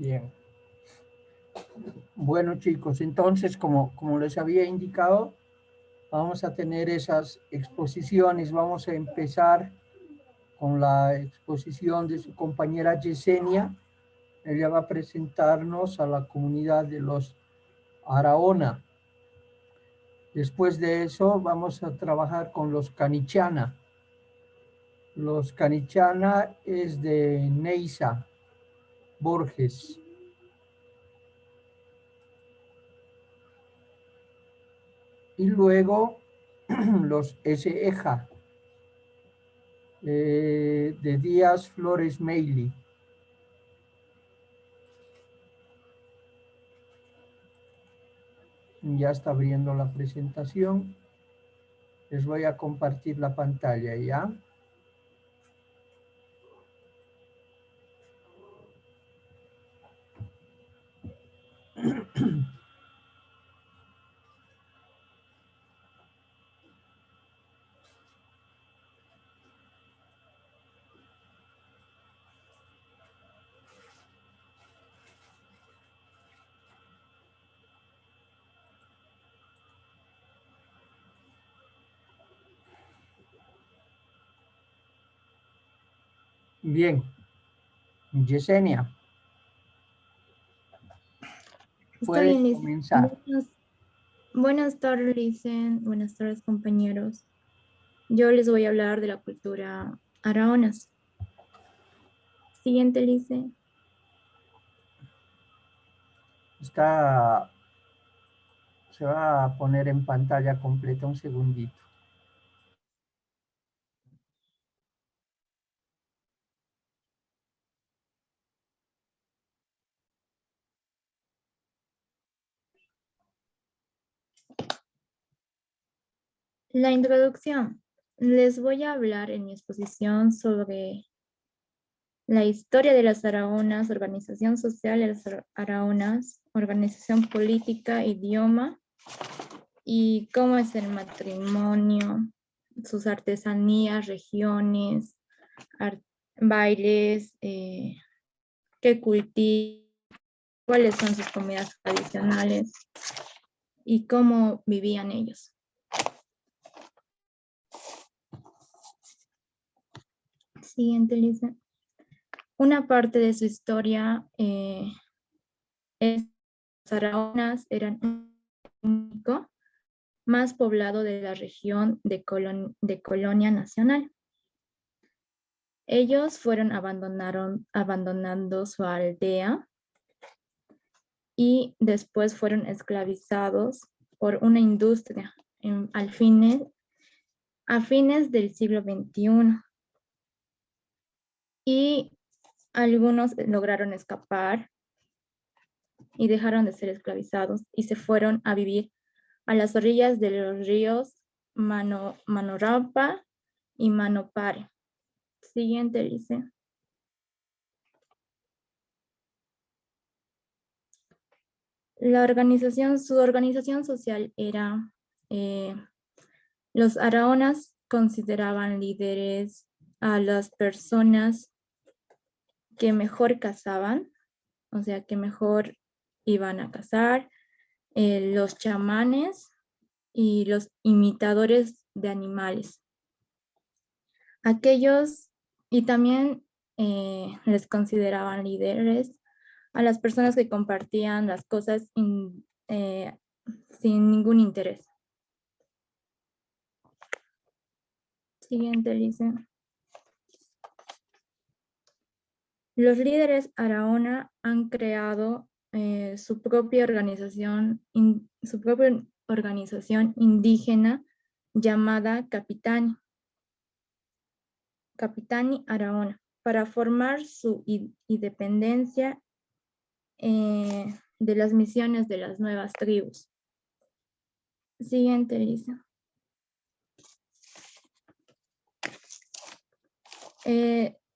Bien. Bueno, chicos, entonces, como les había indicado, vamos a tener esas exposiciones. Vamos a empezar con la exposición de su compañera Yesenia. Ella va a presentarnos a la comunidad de los Araona. Después de eso vamos a trabajar con los Canichana. Los Canichana es de Neisa Borges. Y luego los Eseja de Díaz Flores Meili. Ya está abriendo la presentación. Les voy a compartir la pantalla ya. Bien, Yesenia, Está puedes bien, Liz. comenzar. Buenas tardes, Licen. Buenas tardes, compañeros. Yo les voy a hablar de la cultura araonas. Siguiente, Lice. Se va a poner en pantalla completa un segundito. La introducción. Les voy a hablar en mi exposición sobre la historia de las araonas, organización social de las araonas, organización política, idioma y cómo es el matrimonio, sus artesanías, regiones, bailes, qué cultivan, cuáles son sus comidas tradicionales y cómo vivían ellos. Siguiente, Lisa. Una parte de su historia es que los araonas eran un único más poblado de la región de Colonia Nacional. Ellos fueron abandonando su aldea y después fueron esclavizados por una industria a fines del siglo XXI. Y algunos lograron escapar y dejaron de ser esclavizados y se fueron a vivir a las orillas de los ríos Manorapa y Manopare. Siguiente, Lice. Su organización social era, los araonas consideraban líderes a las personas que mejor cazaban, o sea, que mejor iban a cazar, los chamanes y los imitadores de animales. Y también les consideraban líderes a las personas que compartían las cosas sin ningún interés. Siguiente, Lice. Los líderes araona han creado su propia organización indígena llamada Capitani Araona, para formar su independencia de las misiones de las nuevas tribus. Siguiente, Lisa.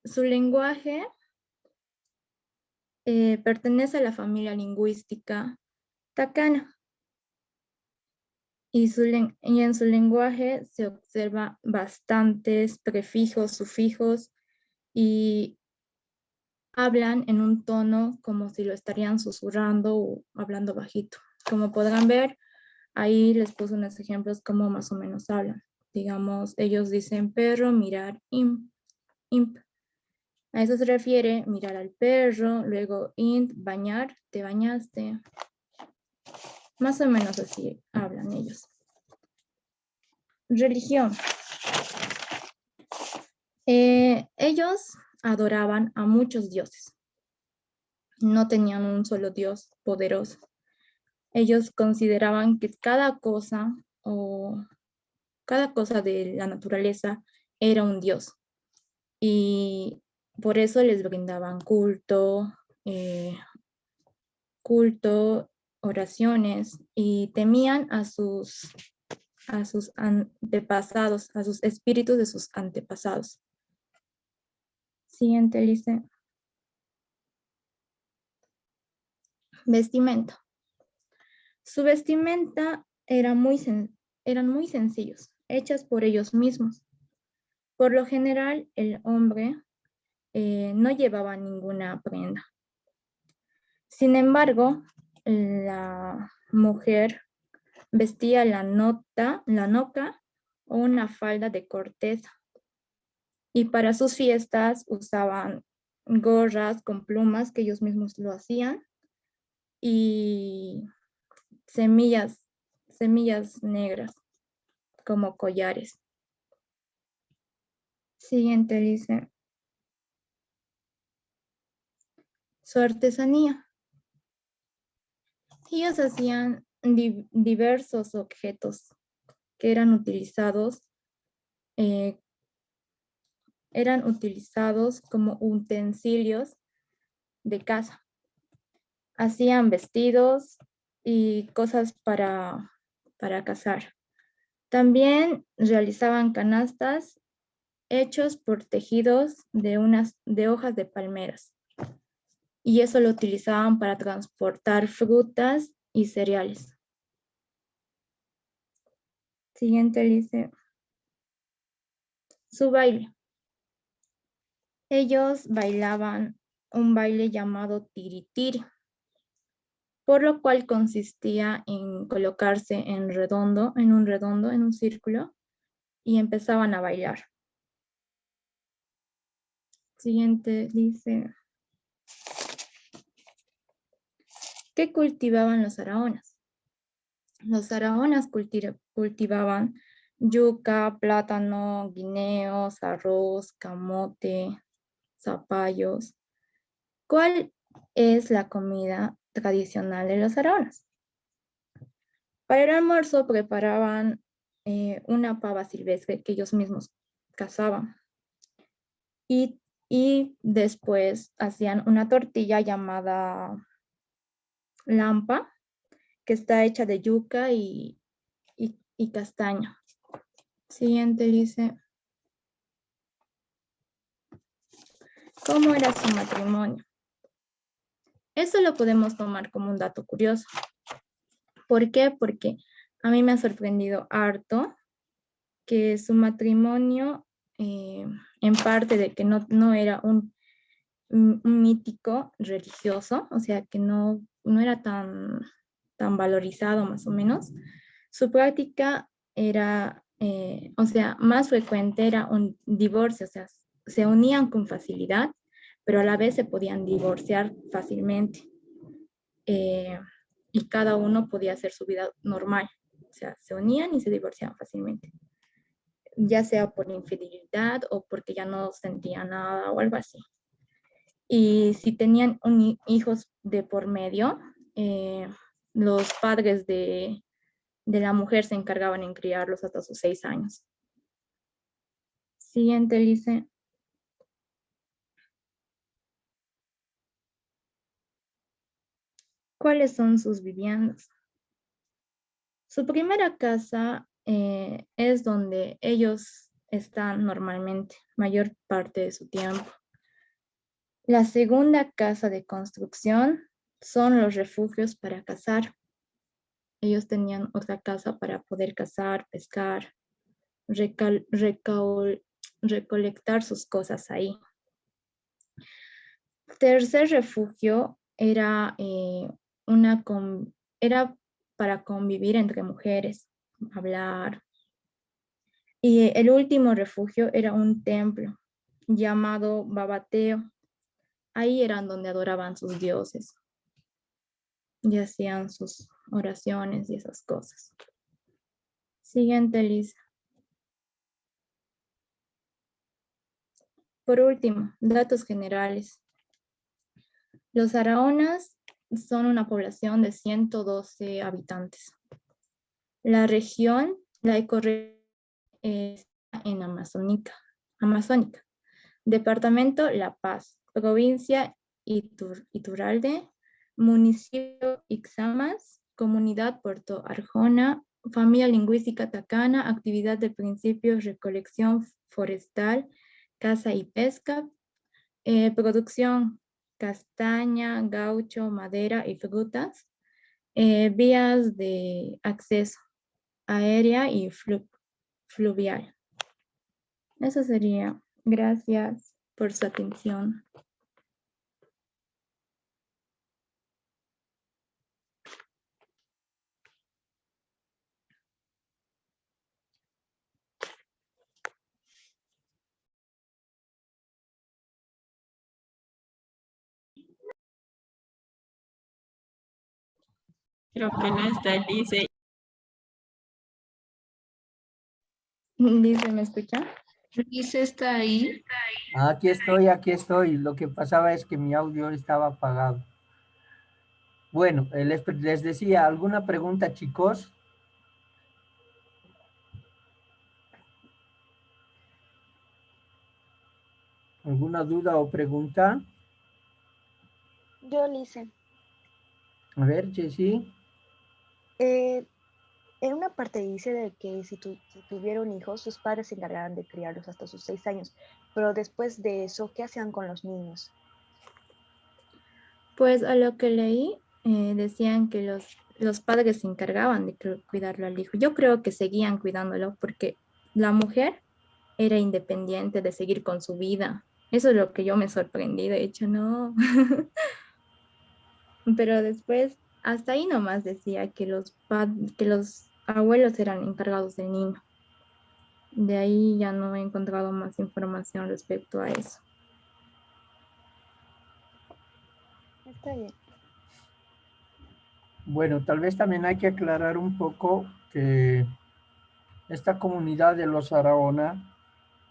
Su lenguaje pertenece a la familia lingüística Takana. Y en su lenguaje se observa bastantes prefijos, sufijos y hablan en un tono como si lo estarían susurrando o hablando bajito. Como podrán ver, ahí les puse unos ejemplos como más o menos hablan. Digamos, ellos dicen perro, mirar, imp. A eso se refiere mirar al perro, luego int, bañar, te bañaste. Más o menos así hablan ellos. Religión. Ellos adoraban a muchos dioses. No tenían un solo Dios poderoso. Ellos consideraban que cada cosa de la naturaleza era un Dios. Y por eso les brindaban culto, oraciones, y temían a sus antepasados, a sus espíritus de sus antepasados. Siguiente, Lice. Vestimenta. Su vestimenta eran muy sencillos, hechas por ellos mismos. Por lo general, el hombre no llevaba ninguna prenda. Sin embargo, la mujer vestía la noca o una falda de corteza. Y para sus fiestas usaban gorras con plumas que ellos mismos lo hacían y semillas negras como collares. Siguiente dice, su artesanía. Ellos hacían diversos objetos que eran utilizados como utensilios de casa. Hacían vestidos y cosas para cazar. También realizaban canastas hechos por tejidos de hojas de palmeras. Y eso lo utilizaban para transportar frutas y cereales. Siguiente dice, su baile. Ellos bailaban un baile llamado tiritiri, por lo cual consistía en colocarse en un círculo, y empezaban a bailar. Siguiente dice, ¿qué cultivaban los araonas? Los araonas cultivaban yuca, plátano, guineos, arroz, camote, zapallos. ¿Cuál es la comida tradicional de los araonas? Para el almuerzo preparaban una pava silvestre que ellos mismos cazaban. Y después hacían una tortilla llamada lampa, que está hecha de yuca y castaña. Siguiente dice, ¿cómo era su matrimonio? Eso lo podemos tomar como un dato curioso. ¿Por qué? Porque a mí me ha sorprendido harto que su matrimonio, en parte de que no era un mítico religioso, o sea, que no era tan valorizado más o menos. Su práctica era, más frecuente era un divorcio, o sea, se unían con facilidad, pero a la vez se podían divorciar fácilmente. Y cada uno podía hacer su vida normal, o sea, se unían y se divorciaban fácilmente, ya sea por infidelidad o porque ya no sentían nada o algo así. Y si tenían hijos de por medio, los padres de la mujer se encargaban en criarlos hasta sus 6 años. Siguiente, Lice. ¿Cuáles son sus viviendas? Su primera casa es donde ellos están normalmente, mayor parte de su tiempo. La segunda casa de construcción son los refugios para cazar. Ellos tenían otra casa para poder cazar, pescar, recolectar sus cosas ahí. Tercer refugio era, era para convivir entre mujeres, hablar. Y el último refugio era un templo llamado Babateo. Ahí eran donde adoraban sus dioses y hacían sus oraciones y esas cosas. Siguiente, Lisa. Por último, datos generales. Los araonas son una población de 112 habitantes. La región, la ecorregión está en Amazónica. Departamento La Paz, provincia Iturralde, municipio Ixamas, comunidad Puerto Arjona, familia lingüística Tacana, actividad de principios, recolección forestal, caza y pesca, producción castaña, gaucho, madera y frutas, vías de acceso aérea y fluvial. Eso sería. Gracias por su atención. Creo que no está Lice. Dice, ¿me escucha? Lice está ahí. Aquí estoy, aquí estoy. Lo que pasaba es que mi audio estaba apagado. Bueno, les decía, ¿alguna pregunta, chicos? ¿Alguna duda o pregunta? Yo le hice. A ver, Jessy. En una parte dice de que si tuvieron hijos, sus padres se encargarán de criarlos hasta sus 6 años. Pero después de eso, ¿qué hacían con los niños? Pues a lo que leí, decían que los padres se encargaban de cuidarlo al hijo. Yo creo que seguían cuidándolo porque la mujer era independiente de seguir con su vida. Eso es lo que yo me sorprendí, de hecho, no. Pero después, hasta ahí nomás decía que que los abuelos eran encargados del niño. De ahí ya no he encontrado más información respecto a eso. Está bien. Bueno, tal vez también hay que aclarar un poco que esta comunidad de los Arahona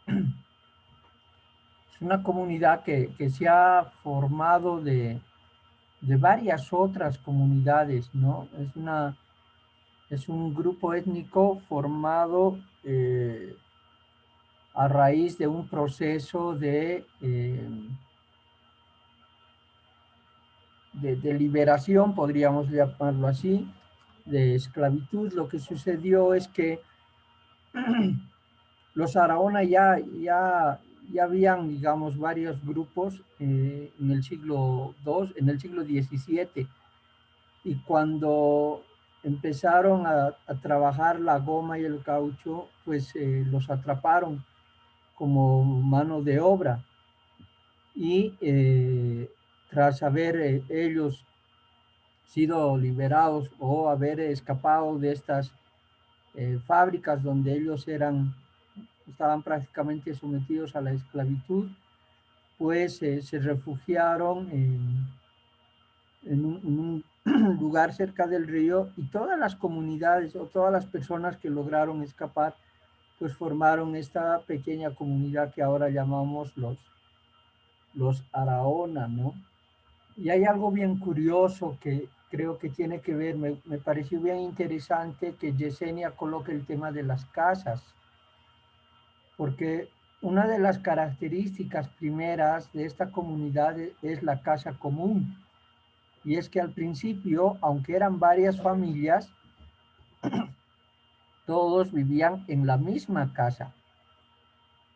es una comunidad que se ha formado de varias otras comunidades, ¿no? Es un grupo étnico formado a raíz de un proceso de liberación, podríamos llamarlo así, de esclavitud. Lo que sucedió es que los Arahona ya habían, digamos, varios grupos en el siglo II, en el siglo XVII, y cuando empezaron a trabajar la goma y el caucho, pues los atraparon como mano de obra y tras haber ellos sido liberados o haber escapado de estas fábricas donde ellos estaban prácticamente sometidos a la esclavitud, pues se refugiaron en un lugar cerca del río, y todas las comunidades o todas las personas que lograron escapar, pues formaron esta pequeña comunidad que ahora llamamos los Arahona, ¿no? Y hay algo bien curioso que creo que tiene que ver, me pareció bien interesante que Yesenia coloque el tema de las casas, porque una de las características primeras de esta comunidad es la casa común. Y es que al principio, aunque eran varias familias, todos vivían en la misma casa,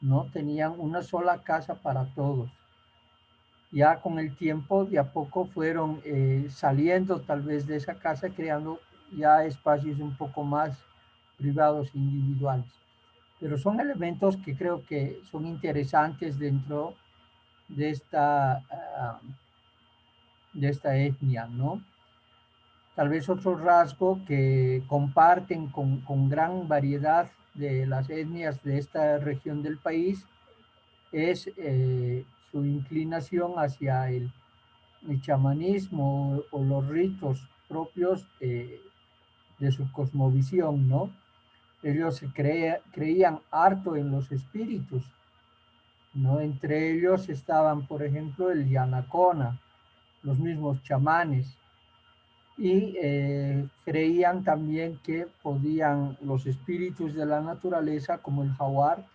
¿no? Tenían una sola casa para todos. Ya con el tiempo, de a poco fueron saliendo tal vez de esa casa, creando ya espacios un poco más privados e individuales. Pero son elementos que creo que son interesantes dentro de esta etnia, ¿no? Tal vez otro rasgo que comparten con gran variedad de las etnias de esta región del país es su inclinación hacia el chamanismo o los ritos propios de su cosmovisión, ¿no? Ellos creían harto en los espíritus, ¿no? Entre ellos estaban, por ejemplo, el Yanacona, los mismos chamanes, y creían también que podían los espíritus de la naturaleza, como el jaguar,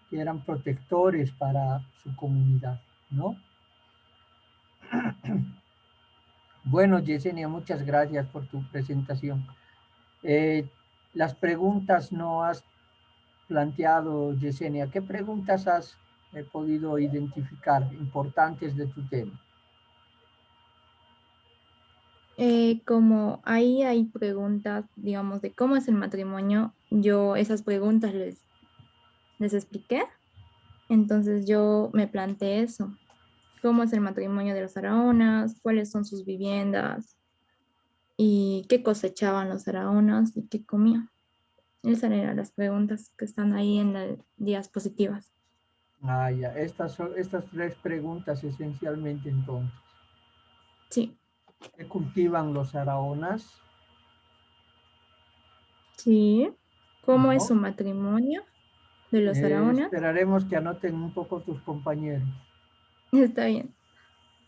que eran protectores para su comunidad, ¿no? Bueno, Yesenia, muchas gracias por tu presentación. Las preguntas no has planteado, Yesenia. ¿Qué preguntas has podido identificar importantes de tu tema? Como ahí hay preguntas, digamos, de cómo es el matrimonio, yo esas preguntas les expliqué. Entonces yo me planteé eso. ¿Cómo es el matrimonio de los faraonas? ¿Cuáles son sus viviendas? ¿Y qué cosechaban los faraonas y qué comían? Esas eran las preguntas que están ahí en las diapositivas. Ah, ya. Estas tres preguntas esencialmente entonces. Sí, ¿Qué cultivan los faraonas? sí. ¿Cómo es ¿No? su matrimonio de los faraonas? Esperaremos que anoten un poco tus compañeros. Está bien.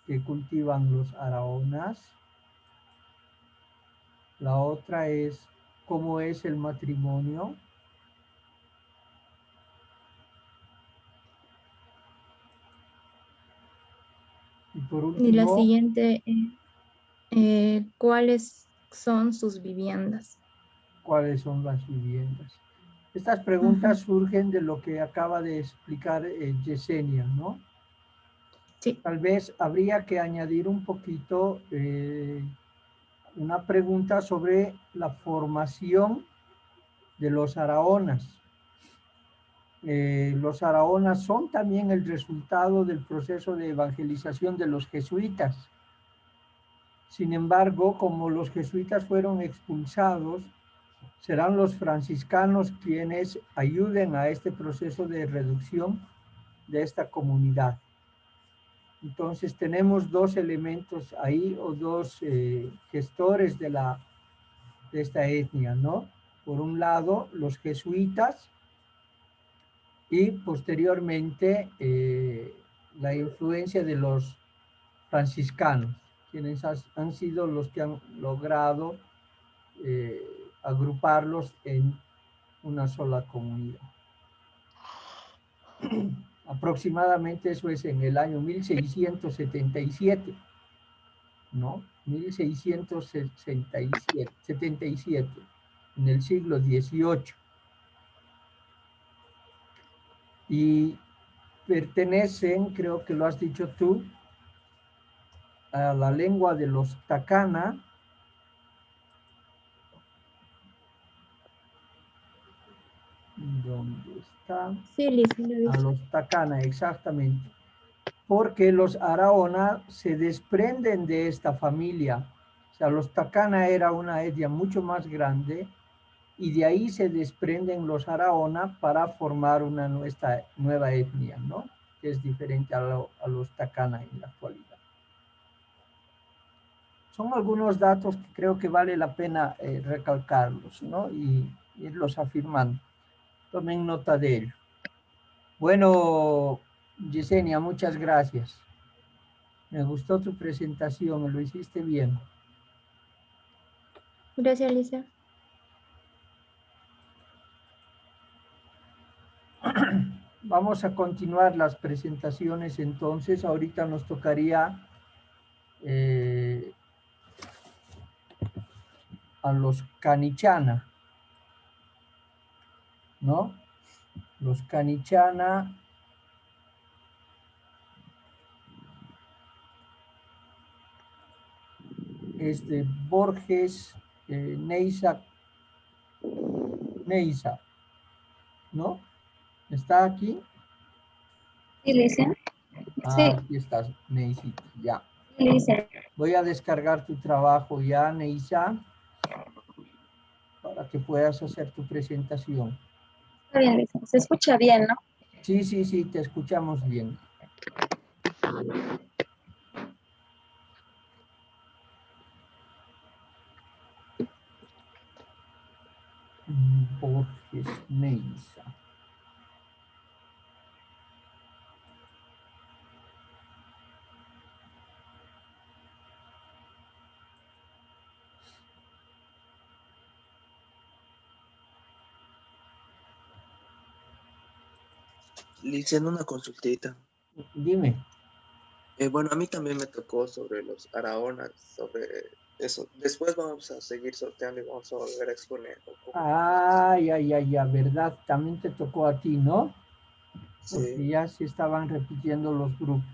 ¿Qué cultivan los faraonas? La otra es, ¿cómo es el matrimonio? Y por Y la último, siguiente, ¿cuáles son sus viviendas? ¿cuáles son las viviendas? Estas preguntas Ujú. surgen de lo que acaba de explicar Yesenia, ¿no? Sí. Tal vez habría que añadir un poquito una pregunta sobre la formación de los faraonas. Los faraonas son también el resultado del proceso de evangelización de los jesuitas. Sin embargo, como los jesuitas fueron expulsados, serán los franciscanos quienes ayuden a este proceso de reducción de esta comunidad. Entonces tenemos dos elementos ahí o dos gestores de esta etnia, ¿no? Por un lado, los jesuitas y posteriormente la influencia de los franciscanos, quienes han sido los que han logrado agruparlos en una sola comunidad. Aproximadamente eso es en el año 1677, ¿no? 1677, en el siglo XVIII. Y pertenecen, creo que lo has dicho tú, a la lengua de los Takana. ¿Dónde está? Sí, Liz, lo he A visto. los Takana, exactamente. Porque los Araona se desprenden de esta familia. O sea, los Takana era una etnia mucho más grande y de ahí se desprenden los Araona para formar una nueva etnia, ¿no? Que es diferente a los Takana en la actualidad. Son algunos datos que creo que vale la pena recalcarlos, ¿no? Y irlos afirmando. Tomen nota de ello. Bueno, Yesenia, muchas gracias. Me gustó tu presentación, lo hiciste bien. Gracias, Lisa. Vamos a continuar las presentaciones entonces. Ahorita nos tocaría a los Canichana, ¿no? Los Canichana es de Borges Neiza, ¿no? ¿Está aquí? Iglesia. Sí, Aquí estás, Neisita, ya. dice. Voy a descargar tu trabajo ya, Neisa, para que puedas hacer tu presentación. Está bien, dice. Se escucha bien, ¿no? Sí, sí, sí, te escuchamos bien. Borges Neisa. Le hicieron una consultita. Dime. Bueno, a mí también me tocó sobre los araonas, sobre eso. Después vamos a seguir sorteando y vamos a volver a exponer un poco más. Ay, ay, ay, ay, verdad, también te tocó a ti, ¿no? Porque Sí. ya se estaban repitiendo los grupos.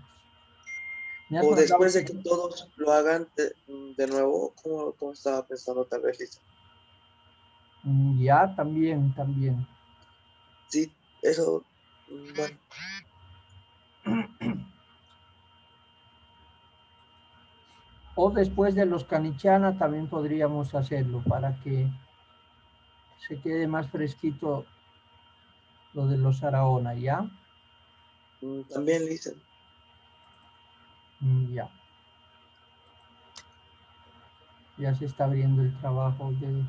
Me has O mandado. después de que todos lo hagan de nuevo, ¿cómo estaba pensando tal vez, Lisa? Ya, también, también. Sí, eso, bueno, O después de los Canichana también podríamos hacerlo para que se quede más fresquito lo de los Arahona, ¿ya? también, Lisa. Ya. Ya se está abriendo el trabajo de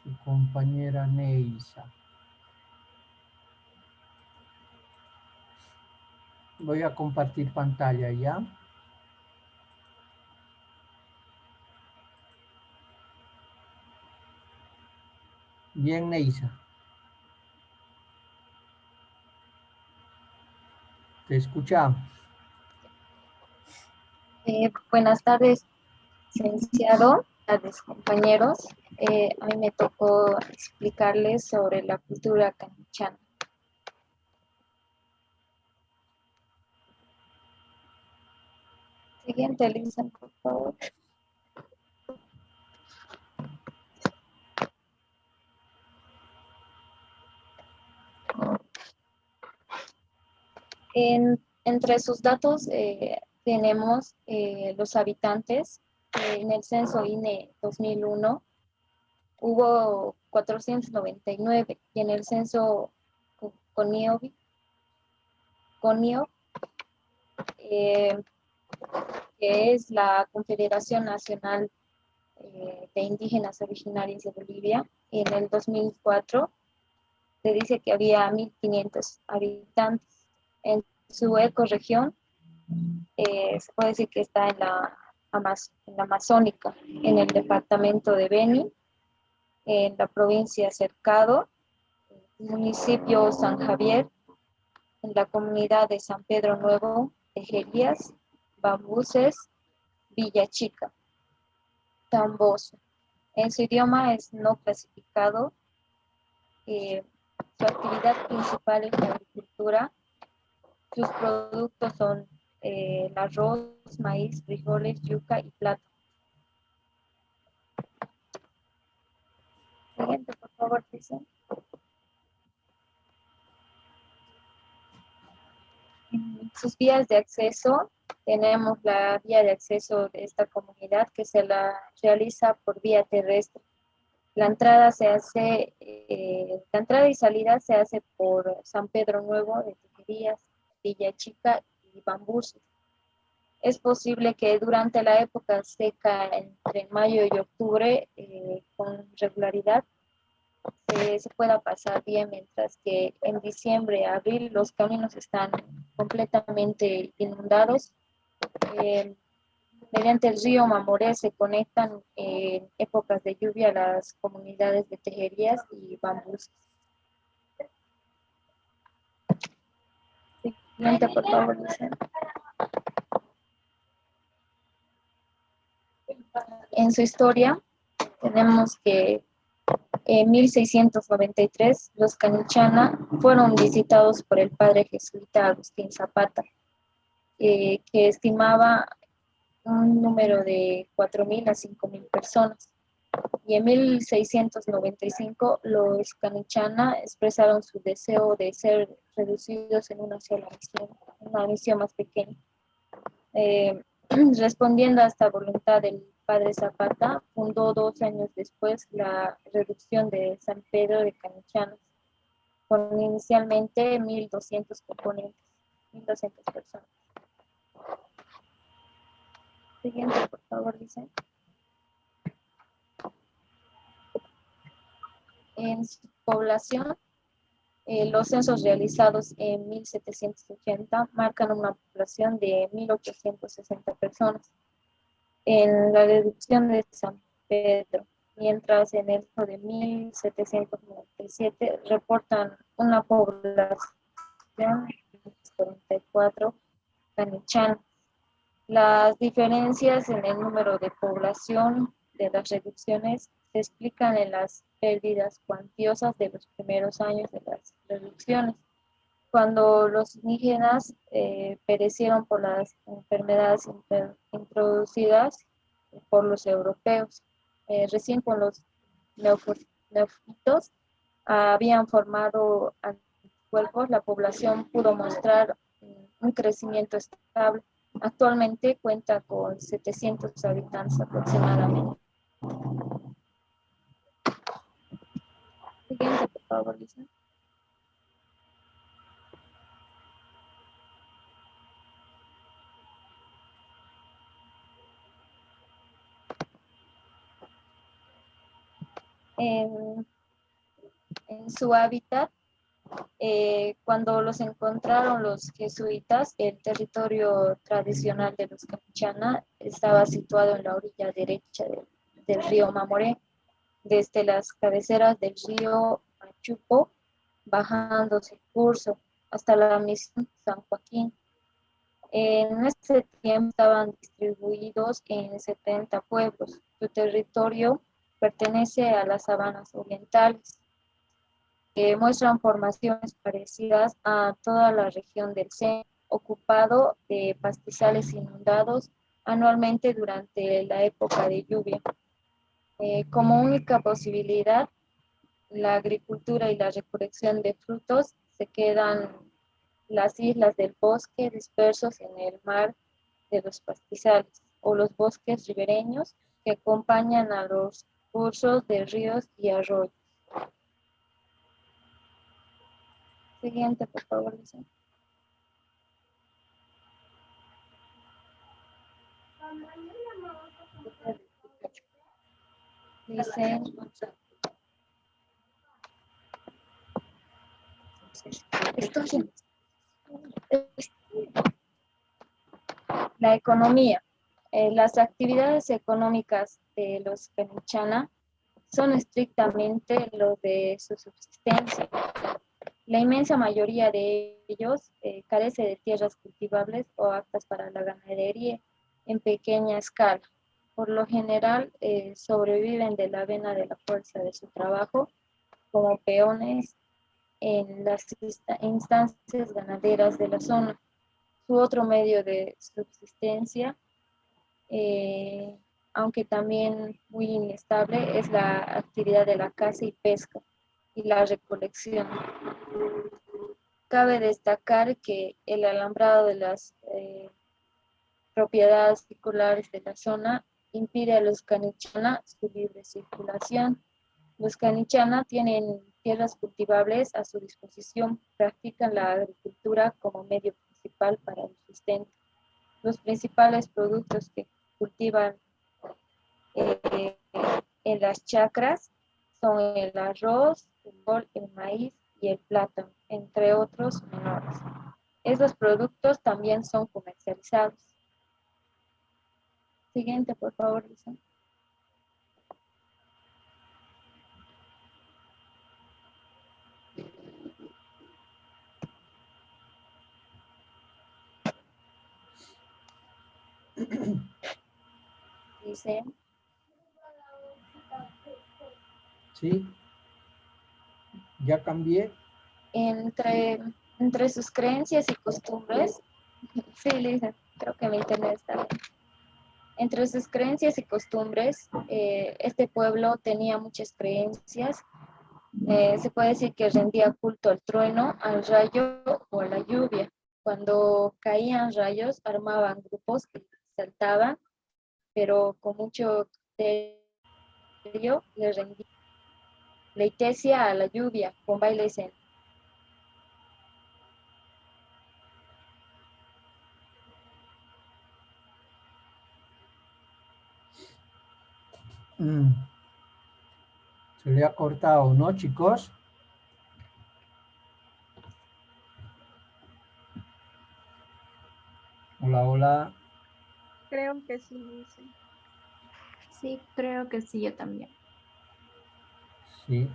su compañera Neisa. Voy a compartir pantalla, ¿ya? Bien, Neisa. Te escuchamos. Buenas tardes, licenciado, tardes, compañeros. A mí me tocó explicarles sobre la cultura canichana. Siguiente, Lisa, por favor. Entre sus datos tenemos los habitantes. En el censo INE 2001 hubo 499 y en el censo CONIO, eh, que es la Confederación Nacional de Indígenas Originarios de Bolivia, en el 2004 se dice que había 1.500 habitantes. En su ecorregión se puede decir que está en la Amazónica, en el departamento de Beni, en la provincia Cercado, municipio San Javier, en la comunidad de San Pedro Nuevo, Tejerías, Bambuses, Villa Chica, Tamboso. En su idioma es no clasificado. Su actividad principal es la agricultura. Sus productos son el arroz, maíz, frijoles, yuca y plátano. Siguiente, por favor, Cristian. En sus vías de acceso, tenemos la vía de acceso de esta comunidad que se la realiza por vía terrestre. La entrada y salida se hace por San Pedro Nuevo de Tejerías, Villa Chica y Bambús. Es posible que durante la época seca, entre mayo y octubre, con regularidad, se pueda pasar bien, mientras que en diciembre, abril, los caminos están completamente inundados. Mediante el río Mamoré se conectan en épocas de lluvia las comunidades de Tejerías y Bambús. Siguiente, por favor, Lucía. En su historia tenemos que en 1693 los Canichana fueron visitados por el padre jesuita Agustín Zapata, que estimaba un número de 4.000 a 5.000 personas. Y en 1695 los Canichana expresaron su deseo de ser reducidos en una sola nación. una misión más pequeña. Respondiendo a esta voluntad del padre Zapata, fundó 2 años después la reducción de San Pedro de Canichanas, con inicialmente 1.200 componentes, 1.200 personas. Siguiente, por favor, dice. En su población, los censos realizados en 1780 marcan una población de 1.860 personas. En la reducción de San Pedro, mientras en el de 1797 reportan una población de 44 canichanas. Las diferencias en el número de población de las reducciones se explican en las pérdidas cuantiosas de los primeros años de las reducciones, cuando los indígenas perecieron por las enfermedades introducidas por los europeos. Recién con los neofitos habían formado anticuerpos, la población pudo mostrar un crecimiento estable. Actualmente cuenta con 700 habitantes aproximadamente. Siguiente, por favor, Lisa. En su hábitat, cuando los encontraron los jesuitas, el territorio tradicional de los Canichana estaba situado en la orilla derecha del río Mamoré, desde las cabeceras del río Machupo, bajando su curso hasta la misión San Joaquín. En este tiempo estaban distribuidos en 70 pueblos. Su territorio pertenece a las sabanas orientales, que muestran formaciones parecidas a toda la región del centro, ocupado de pastizales inundados anualmente durante la época de lluvia. Como única posibilidad, la agricultura y la recolección de frutos, se quedan las islas del bosque dispersos en el mar de los pastizales, o los bosques ribereños que acompañan a los cursos de ríos y arroyos. Siguiente, por favor, Lisa. Dice, la economía. Las actividades económicas de los Canichana son estrictamente lo de su subsistencia. La inmensa mayoría de ellos carece de tierras cultivables o aptas para la ganadería en pequeña escala. Por lo general, sobreviven de la vena de la fuerza de su trabajo como peones en las instancias ganaderas de la zona. Su otro medio de subsistencia, aunque también muy inestable, es la actividad de la caza y pesca y la recolección. Cabe destacar que el alambrado de las propiedades particulares de la zona impide a los Canichana su libre circulación. Los Canichana tienen tierras cultivables a su disposición, practican la agricultura como medio principal para el sustento. Los principales productos que cultivan en las chacras son el arroz, el maíz y el plátano, entre otros menores. Esos productos también son comercializados. Siguiente, por favor, Lisa. Dice. Sí. Ya cambié. Entre sus creencias y costumbres, sí, Lisa, creo que mi internet está bien. Entre sus creencias y costumbres, este pueblo tenía muchas creencias. Se puede decir que rendía culto al trueno, al rayo o a la lluvia. cuando caían rayos armaban grupos que saltaban, pero con mucho criterio le rendían pleitesía a la lluvia con bailes en Se le ha cortado, ¿no, chicos? Hola, hola. Creo que sí, dice. Sí, creo que sí, yo también. Sí.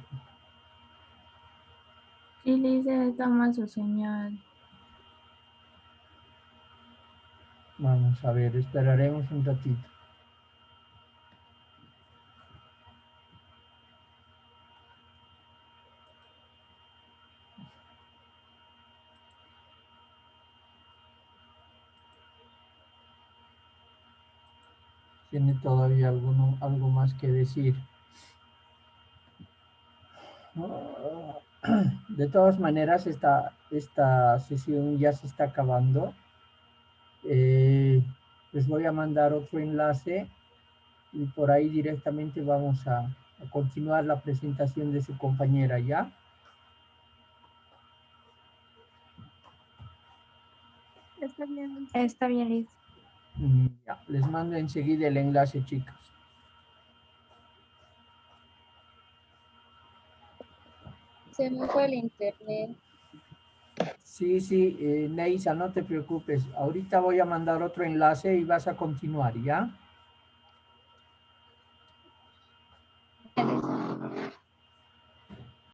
Sí, Lice, toma su señal. Vamos a ver, esperaremos un ratito. ¿Tiene todavía algo más que decir? De todas maneras, esta sesión ya se está acabando. Les voy a mandar otro enlace y por ahí directamente vamos a continuar la presentación de su compañera, ¿ya? Está bien. Está bien, Liz. Ya, les mando enseguida el enlace, chicos. se me fue el internet. Sí, Neisa, no te preocupes. Ahorita voy a mandar otro enlace y vas a continuar, ¿ya?